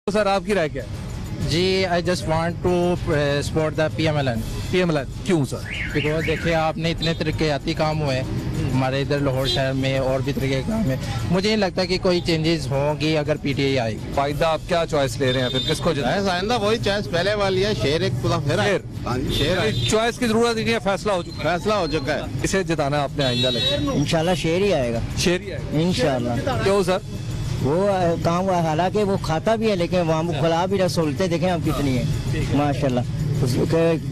तो सर आपकी राय क्या है? जी I just want to support the PMLN क्यों सर? बिकॉज देखिए आपने इतने तरक्याती काम हुए हमारे इधर लाहौर शहर में और भी तरह के काम है। मुझे नहीं लगता कि कोई चेंजेस होंगी अगर PTI आएगी। फायदा आप क्या चॉइस ले रहे हैं फिर किसको जिताएं? आइंदा वही चॉइस पहले वाली है। शेर एक पूरा फिर शेर। हाँ जी, शेर है। चॉइस की जरूरत ही नहीं है, फैसला हो चुका फैसला हो चुका है। है। इसे जिताना है आपने आइंदा इलेक्शन? इंशाल्लाह शेर ही आएगा शेर ही है। इंशाल्लाह। क्यों सर? वो काम हालांकि वो खाता भी है लेकिन वहाँ खुला भी सहूलतें देखें अब कितनी है माशाल्लाह।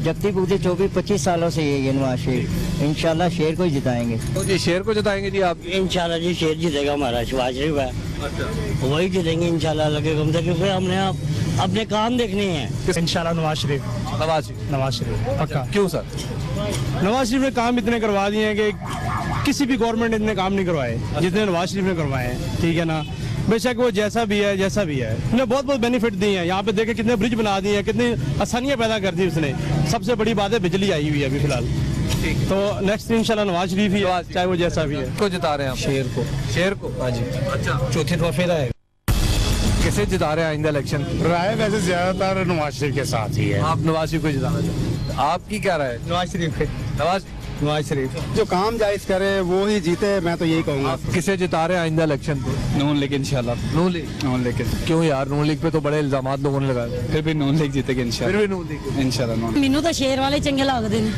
जगती पुगती 24-25 सालों से ये नवाज शेर इंशाल्लाह शेर को ही जिताएंगे। तो जी शेर को जिताएंगे जी आप? इंशाल्लाह जी शेर जीतेगा हमारा शहबाज शरीफ है वही जीतेंगे इंशाल्लाह लगे कम से क्योंकि हमने अपने काम देखने हैं। इंशाल्लाह नवाज शरीफ नवाज शरीफ पक्का। क्यों सर? नवाज शरीफ ने काम इतने करवा दिए हैं कि किसी भी गवर्नमेंट ने इतने काम नहीं करवाए जितने नवाज शरीफ ने करवाए हैं। ठीक है ना, बेशक वो जैसा भी है उसने बहुत बहुत बेनिफिट दिए हैं। यहाँ पे देखे कितने ब्रिज बना दिए हैं, कितनी आसानियां पैदा कर दी उसने। सबसे बड़ी बात है बिजली आई हुई है अभी फिलहाल। तो नेक्स्ट इंशाल्लाह नवाज शरीफ ही है चाहे वो जैसा भी है। को जिता रहे हैं आप? शेर को हाँ जी। अच्छा चौथी दफा फिर आएगा। किसे जिता रहे हैं आइंदा इलेक्शन? राय वैसे ज्यादातर नवाज शरीफ के साथ ही है। आप नवाज शरीफ को जिताना चाहते हैं। आपकी क्या राय है? नवाज शरीफ नवाज शरीफ जो काम जायज करे वो ही जीते, मैं तो यही कहूँगा। आप किसे जिता रहे हैं आइंदा इलेक्शन पे? नून लीग इंशाल्लाह। नून लीग क्यों यार? नून लीग पे तो बड़े इल्जामात लोगों ने लगाए। फिर भी नून लीग जीतेगी इंशाल्लाह। फिर भी नून लीग इंशाल्लाह नून। ਮੈਨੂੰ ਤਾਂ ਸ਼ੇਰ ਵਾਲੇ ਚੰਗੇ ਲੱਗਦੇ ਨੇ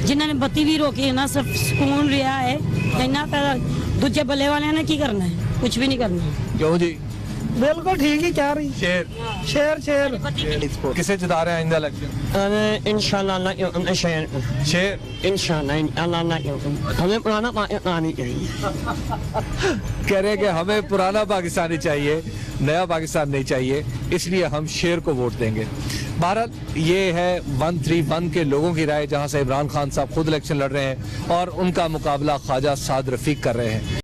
ਜਿਨ੍ਹਾਂ ਨੇ ਬੱਤੀ ਵੀ ਰੋਕੀ ਹੈ ਨਾ, ਸਿਰਫ ਸਕੂਨ ਰਿਹਾ ਹੈ ਇੰਨਾ। ਤਾਂ ਦੂਜੇ ਬੱਲੇ ਵਾਲਿਆਂ ਨੇ ਕੀ ਕਰਨਾ ਹੈ? ਕੁਝ ਵੀ ਨਹੀਂ ਕਰਨਾ। क्यों जी? बिल्कुल ठीक ही कह रही। शेर शेर किसे जिता रहे हैं आइंदा इलेक्शन? इंशाल्लाह शेर इंशाल्लाह हमें पुराना पाकिस्तानी चाहिए। कह रहे हैं कि हमें पुराना पाकिस्तानी चाहिए, नया पाकिस्तान नहीं चाहिए, इसलिए हम शेर को वोट देंगे। बहरहाल ये है 131 के लोगों की राय, जहां से इमरान खान साहब खुद इलेक्शन लड़ रहे हैं और उनका मुकाबला ख्वाजा साद रफीक कर रहे हैं।